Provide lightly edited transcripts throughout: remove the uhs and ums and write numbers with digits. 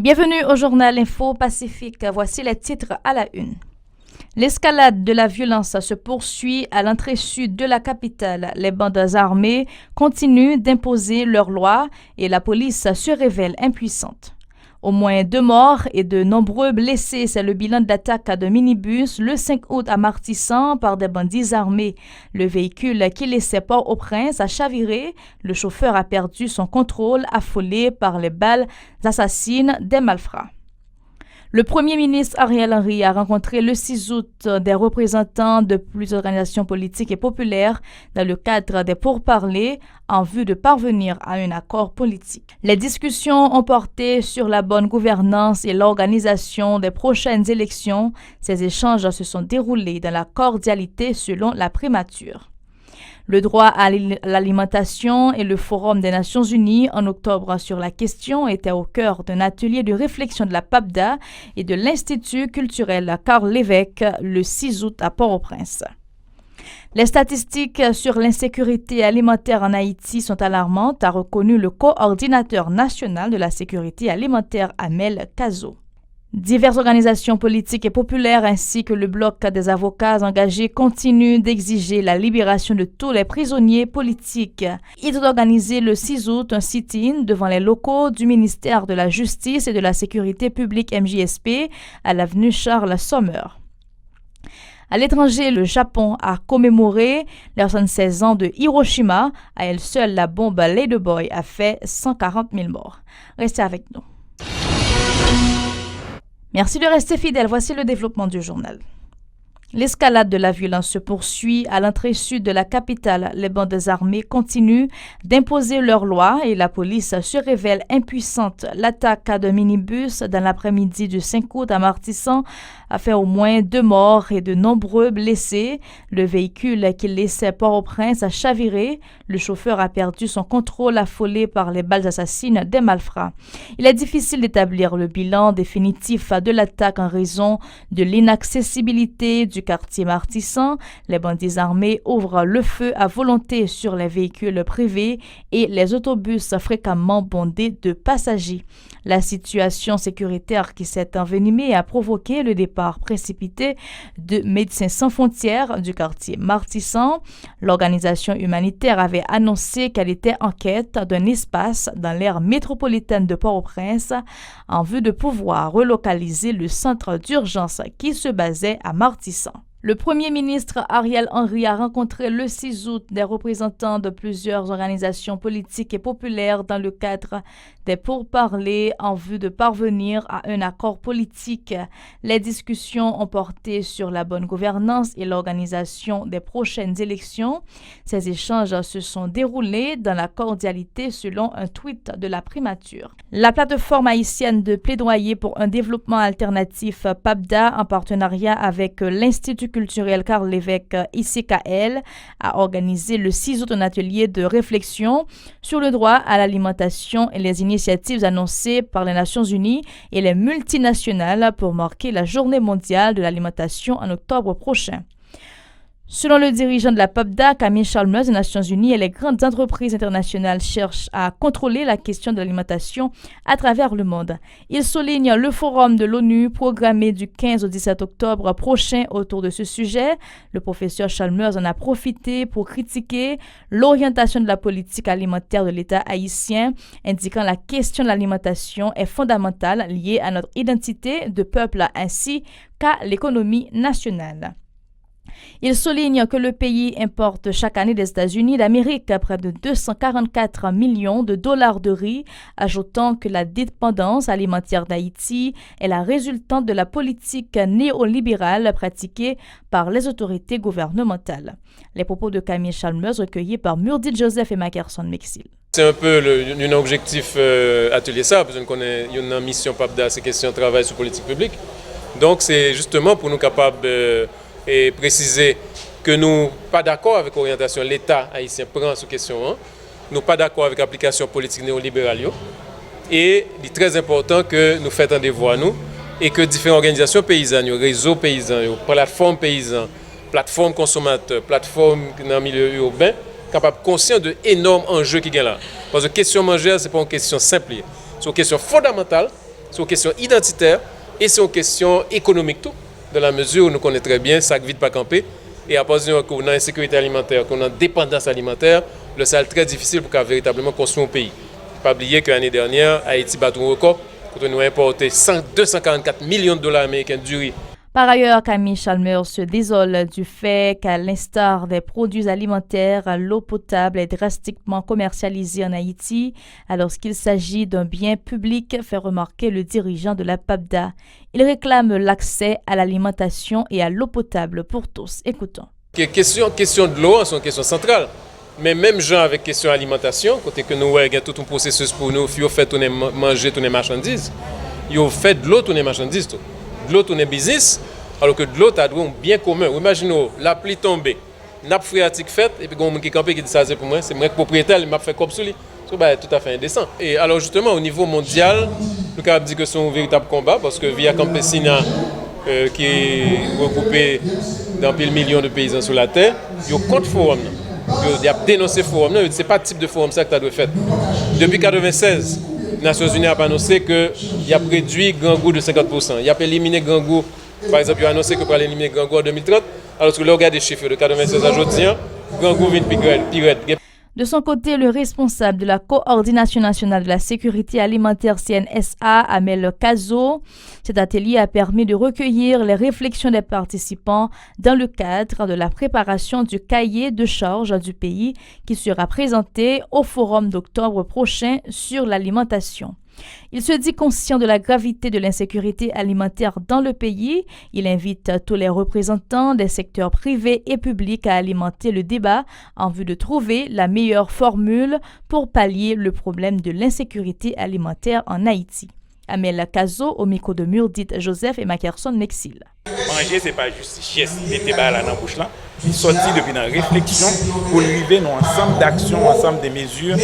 Bienvenue au journal Info Pacifique. Voici les titres à la une. L'escalade de la violence se poursuit à l'entrée sud de la capitale. Les bandes armées continuent d'imposer leurs lois et la police se révèle impuissante. Au moins 2 morts et de nombreux blessés, c'est le bilan de l'attaque de minibus le 5 août à Martissan par des bandits armés. Le véhicule qui laissait Port-au-Prince a chaviré. Le chauffeur a perdu son contrôle, affolé par les balles assassines des malfrats. Le premier ministre Ariel Henry a rencontré le 6 août des représentants de plusieurs organisations politiques et populaires dans le cadre des pourparlers en vue de parvenir à un accord politique. Les discussions ont porté sur la bonne gouvernance et l'organisation des prochaines élections. Ces échanges se sont déroulés dans la cordialité selon la primature. Le droit à l'alimentation et le Forum des Nations Unies en octobre sur la question étaient au cœur d'un atelier de réflexion de la PAPDA et de l'Institut culturel Karl Lévesque le 6 août à Port-au-Prince. Les statistiques sur l'insécurité alimentaire en Haïti sont alarmantes, a reconnu le coordinateur national de la sécurité alimentaire Amel Kazo. Diverses organisations politiques et populaires ainsi que le bloc des avocats engagés continuent d'exiger la libération de tous les prisonniers politiques. Ils ont organisé le 6 août un sit-in devant les locaux du ministère de la Justice et de la Sécurité publique MJSP à l'avenue Charles Sommer. À l'étranger, le Japon a commémoré les 76 ans de Hiroshima. À elle seule, la bombe Ladyboy a fait 140 000 morts. Restez avec nous. Merci de rester fidèle. Voici le développement du journal. L'escalade de la violence se poursuit à l'entrée sud de la capitale. Les bandes armées continuent d'imposer leurs lois et la police se révèle impuissante. L'attaque de minibus dans l'après-midi du 5 août à Martissan a fait au moins 2 morts et de nombreux blessés. Le véhicule qui laissait Port-au-Prince a chaviré. Le chauffeur a perdu son contrôle, affolé par les balles assassines des malfrats. Il est difficile d'établir le bilan définitif de l'attaque en raison de l'inaccessibilité du quartier Martissan. Les bandits armés ouvrent le feu à volonté sur les véhicules privés et les autobus fréquemment bondés de passagers. La situation sécuritaire qui s'est envenimée a provoqué le départ précipité de Médecins sans frontières du quartier Martissan. L'organisation humanitaire avait annoncé qu'elle était en quête d'un espace dans l'aire métropolitaine de Port-au-Prince en vue de pouvoir relocaliser le centre d'urgence qui se basait à Martissan. Le premier ministre Ariel Henry a rencontré le 6 août des représentants de plusieurs organisations politiques et populaires dans le cadre des pourparlers en vue de parvenir à un accord politique. Les discussions ont porté sur la bonne gouvernance et l'organisation des prochaines élections. Ces échanges se sont déroulés dans la cordialité selon un tweet de la primature. La plateforme haïtienne de plaidoyer pour un développement alternatif PAPDA en partenariat avec l'Institut culturel Karl Lévesque ICKL a organisé le 6 août un atelier de réflexion sur le droit à l'alimentation et les initiatives annoncées par les Nations Unies et les multinationales pour marquer la Journée mondiale de l'alimentation en octobre prochain. Selon le dirigeant de la PAPDA, Camille Chalmers des Nations Unies, les grandes entreprises internationales cherchent à contrôler la question de l'alimentation à travers le monde. Il souligne le forum de l'ONU programmé du 15 au 17 octobre prochain autour de ce sujet. Le professeur Chalmers en a profité pour critiquer l'orientation de la politique alimentaire de l'État haïtien, indiquant la question de l'alimentation est fondamentale liée à notre identité de peuple ainsi qu'à l'économie nationale. Il souligne que le pays importe chaque année des États-Unis d'Amérique près de 244 millions de dollars de riz, ajoutant que la dépendance alimentaire d'Haïti est la résultante de la politique néolibérale pratiquée par les autorités gouvernementales. Les propos de Camille Chalmers recueillis par Murdit Joseph et Mackerson Mexil. C'est un peu un objectif atelier ça, parce qu'on a une mission PAPDA, c'est question de travail sur politique publique. Donc c'est justement pour nous capables et préciser que nous pas d'accord avec l'orientation l'État haïtien prend sous question. Nous pas d'accord avec l'application politique néolibérale. Et il est très important que nous fassions des voix nous et que différentes organisations paysannes, réseaux paysans, plateformes paysannes, plateformes consommateurs, plateformes dans le milieu urbain, capables conscients de énormes enjeux qui sont là. Parce que la question manger, ce n'est pas une question simple. C'est une question fondamentale c'est une question identitaire et c'est une question économique tout, dans la mesure où nous connaissons très bien ça vite pas camper et à partir qu'on a insécurité alimentaire, qu'on a dépendance alimentaire, c'est très difficile pour véritablement construire un pays. Pas oublier que l'année dernière, Haïti bat un record quand nous avons importé 244 millions de dollars américains du riz. Par ailleurs, Camille Chalmer se désole du fait qu'à l'instar des produits alimentaires, l'eau potable est drastiquement commercialisée en Haïti, alors qu'il s'agit d'un bien public, fait remarquer le dirigeant de la PAPDA. Il réclame l'accès à l'alimentation et à l'eau potable pour tous. Écoutons. Question de l'eau, c'est une question centrale. Mais même gens avec question d'alimentation, côté que nous avons tout un processus pour nous, il fait tourner manger toutes les marchandises. Il fait de l'eau toutes les marchandises. De l'eau, tout est business, alors que de l'eau, tu as un bien commun. Imaginez, la pluie tombée, nappe phréatique faite, et puis il y a un qui campé qui dit ça, c'est pour moi, c'est moi le propriétaire, il m'a fait comme ça. C'est tout à fait indécent. Et alors justement, au niveau mondial, nous avons dit que c'est un véritable combat, parce que Via Campesina, qui est regroupé dans plus de millions de paysans sur la terre, il y a contre forum. Il y a dénoncé forum. Ce n'est pas le type de forum ça que tu as fait. Depuis 1996, les Nations Unies ont annoncé qu'il a réduit Gangou de 50%. Il a éliminé Gangou, par exemple, il a annoncé qu'il allait éliminer Gangou en 2030, alors que là, on regarde les chiffres de 1996 à aujourd'hui, Gangou vient de. De son côté, le responsable de la Coordination nationale de la sécurité alimentaire CNSA, Amel Kazo, cet atelier a permis de recueillir les réflexions des participants dans le cadre de la préparation du cahier de charges du pays qui sera présenté au forum d'octobre prochain sur l'alimentation. Il se dit conscient de la gravité de l'insécurité alimentaire dans le pays. Il invite tous les représentants des secteurs privés et publics à alimenter le débat en vue de trouver la meilleure formule pour pallier le problème de l'insécurité alimentaire en Haïti. Amel Kazo au micro de Murdit Joseph et Mackerson Nexil. Manger, ce n'est pas juste chiesse, mettre là dans la bouche là. Il sortit depuis la réflexion pour arriver dans un ensemble d'actions, un ensemble de mesures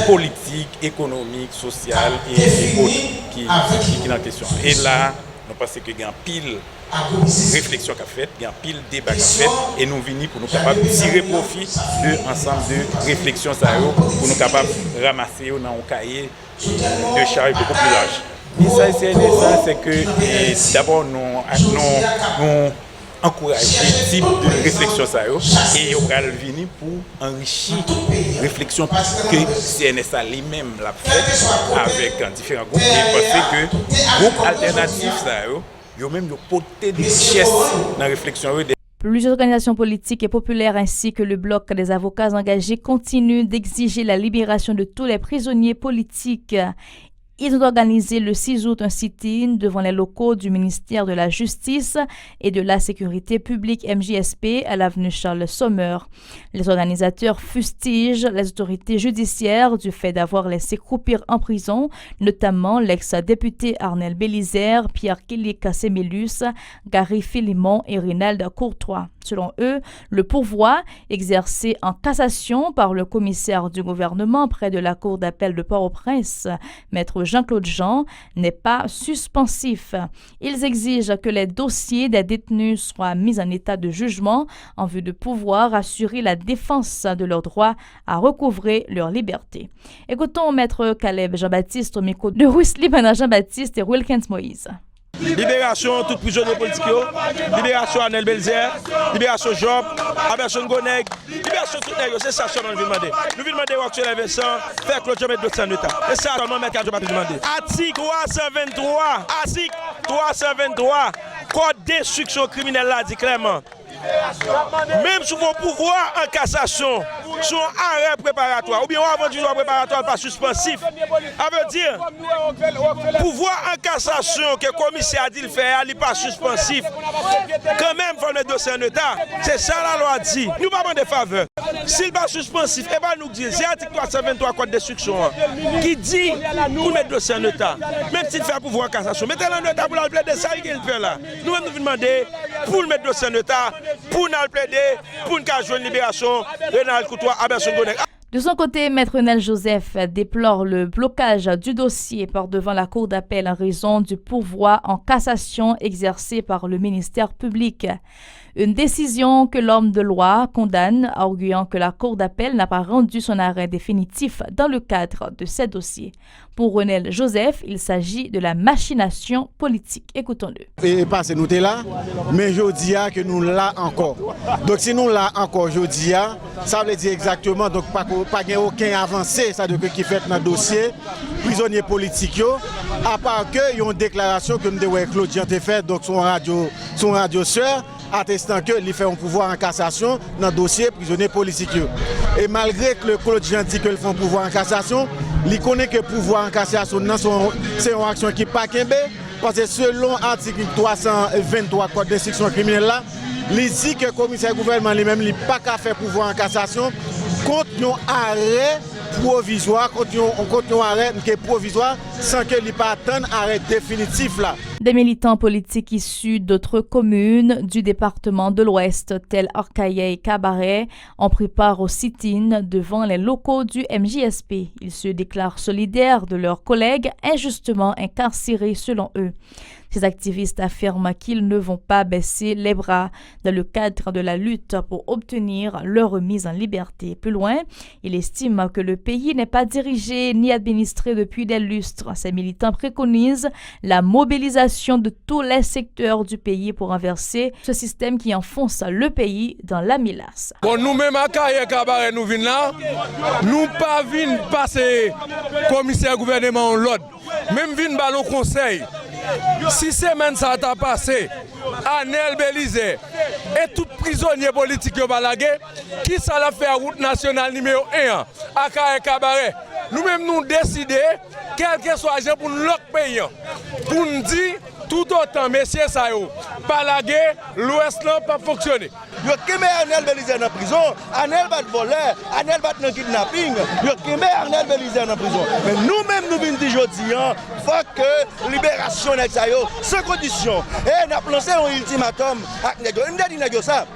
politiques, économiques, sociales et autres qui sont en question. Et là, nous pensons qu'il y a un pile réflexion qu'a fait, il y a un pile débat qu'a fait, et nous venons pour nous capables de tirer profit de ensemble de réflexions pour nous capables de ramasser dans un cahier de charge beaucoup plus large. Et ça, c'est que d'abord nous encourager ce type de réflexion et on va venir pour enrichir la réflexion que CNSA lui-même l'a fait avec différents groupes et parce que groupe alternatif ils ont même porté des richesses dans la réflexion. Plusieurs organisations politiques et populaires ainsi que le bloc des avocats engagés continuent d'exiger la libération de tous les prisonniers politiques. Ils ont organisé le 6 août un sit-in devant les locaux du ministère de la Justice et de la Sécurité publique MJSP à l'avenue Charles Sommer. Les organisateurs fustigent les autorités judiciaires du fait d'avoir laissé croupir en prison, notamment l'ex-député Arnel Bélizaire, Pierre Kéli-Cassémélus, Gary Philimon et Rinald Courtois. Selon eux, le pourvoi exercé en cassation par le commissaire du gouvernement près de la cour d'appel de Port-au-Prince, maître Jean-Claude Jean, n'est pas suspensif. Ils exigent que les dossiers des détenus soient mis en état de jugement en vue de pouvoir assurer la défense de leur droit à recouvrer leur liberté. Écoutons maître Caleb Jean-Baptiste au micro de Rusli Bana Jean-Baptiste et Wilkins Moïse. Libération tout prisonnier politique, libération Arnel Bélizaire, libération Job, Aberson Goneg, libération tout les c'est ça que nous voulons demander. Nous voulons demander au actuel investisseur faire Claude Jean mettre dossier en état. C'est ça seulement mettre Claude Jean demander. Article 323, code d'instruction criminelle là dit clairement. Même sous vos pouvoirs en cassation, sur un arrêt préparatoire, ou bien avant du droit préparatoire pas suspensif, ça veut dire pouvoir en cassation que le commissaire a dit le faire, il n'est pas suspensif. Quand même, il faut mettre dossier en état. C'est ça la loi dit. Nous ne pas demander faveur. S'il n'est pas suspensif, et nous dire, c'est l'article 323 code d'instruction qui dit pour mettre dossier en état. Même s'il fait pouvoir en cassation, mettez-le en état pour le plaider, ça il fait là. Nous-mêmes nous demander pour le mettre dossier en état. Pour nous plaider, pour nous jouer une libération, Renald Courtois, Aberson Goneg. De son côté, Maître Nel Joseph déplore le blocage du dossier par devant la Cour d'appel en raison du pourvoi en cassation exercé par le ministère public. Une décision que l'homme de loi condamne, arguant que la Cour d'appel n'a pas rendu son arrêt définitif dans le cadre de ces dossiers. Pour Renel Joseph, il s'agit de la machination politique. Écoutons-le. Et pas nous t'es là, mais je dis que nous là encore. Donc si nous là encore, je dis, ça veut dire exactement donc pas aucun avancé ça de qui fait dans le dossier prisonnier politique à part que il y a une déclaration que nous Claude Jean a fait donc son radio sœur attestant que il fait un pouvoir en cassation dans le dossier prisonnier politique. Et malgré que le Claude Jean dit que le font pouvoir en cassation, il connaît que pouvoir en cassation c'est une action qui pas kembe parce que selon l'article 323 code d'instruction criminelle là, il dit que le commissaire gouvernement lui-même il pas qu'à faire pouvoir en cassation contre un arrêt provisoire, contre un arrêt qui est provisoire sans que il pas attendre arrêt définitif là. Des militants politiques issus d'autres communes du département de l'Ouest, tels Arcahaye et Cabaret, ont pris part au sit-in devant les locaux du MJSP. Ils se déclarent solidaires de leurs collègues injustement incarcérés selon eux. Ces activistes affirment qu'ils ne vont pas baisser les bras dans le cadre de la lutte pour obtenir leur remise en liberté. Plus loin, ils estiment que le pays n'est pas dirigé ni administré depuis des lustres. Ces militants préconisent la mobilisation de tous les secteurs du pays pour renverser ce système qui enfonce le pays dans la mélasse. Bon, nous-mêmes à Cabaret, nous venons là, nous pas venons passer commissaire gouvernement l'ordre, même venons ballon conseil. 6 semaines ça a passé, Anel Belize et tout prisonnier politique qui ça l'a fait à route nationale numéro 1 à Cabaret. Nous-mêmes nous décidons, quel que soit l'argent pour l'autre pays, pour nous dire tout autant, messieurs, ça y est, pas la guerre, l'Ouest n'a pas fonctionné. Yo kembe Arnel Belize en prison, Arnel va voler, Arnel va dans kidnapping, yo kembe Arnel Belize en prison. Mais nous-mêmes nous venons dire aujourd'hui, faut que libération n'est ça yo, sans condition. Et n'a lancé un ultimatum à Nego. Nous dit Nego ça.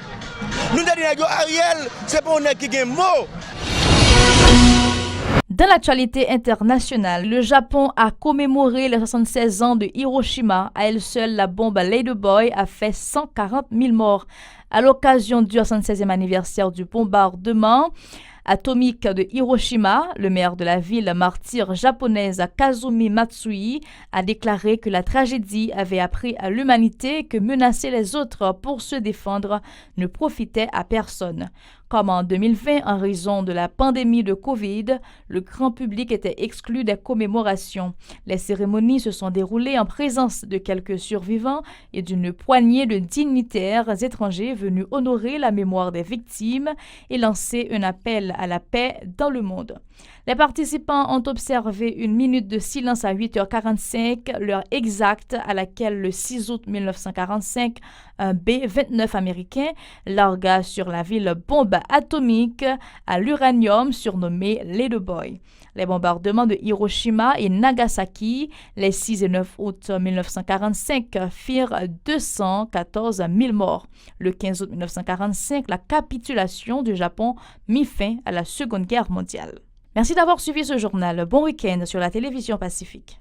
Nous dit Nego Ariel, c'est pas on qui gagne mot. Dans l'actualité internationale, le Japon a commémoré les 76 ans de Hiroshima. À elle seule, la bombe Ladyboy a fait 140 000 morts. À l'occasion du 76e anniversaire du bombardement atomique de Hiroshima, le maire de la ville martyre japonaise Kazumi Matsui a déclaré que la tragédie avait appris à l'humanité que menacer les autres pour se défendre ne profitait à personne. Comme en 2020, en raison de la pandémie de Covid, le grand public était exclu des commémorations. Les cérémonies se sont déroulées en présence de quelques survivants et d'une poignée de dignitaires étrangers venus honorer la mémoire des victimes et lancer un appel à la paix dans le monde. Les participants ont observé une minute de silence à 8h45, l'heure exacte à laquelle le 6 août 1945, un B-29 américain largua sur la ville bombe atomique à l'uranium surnommée Ladyboy. Les bombardements de Hiroshima et Nagasaki, les 6 et 9 août 1945, firent 214 000 morts. Le 15 août 1945, la capitulation du Japon mit fin à la Seconde Guerre mondiale. Merci d'avoir suivi ce journal. Bon week-end sur la télévision Pacifique.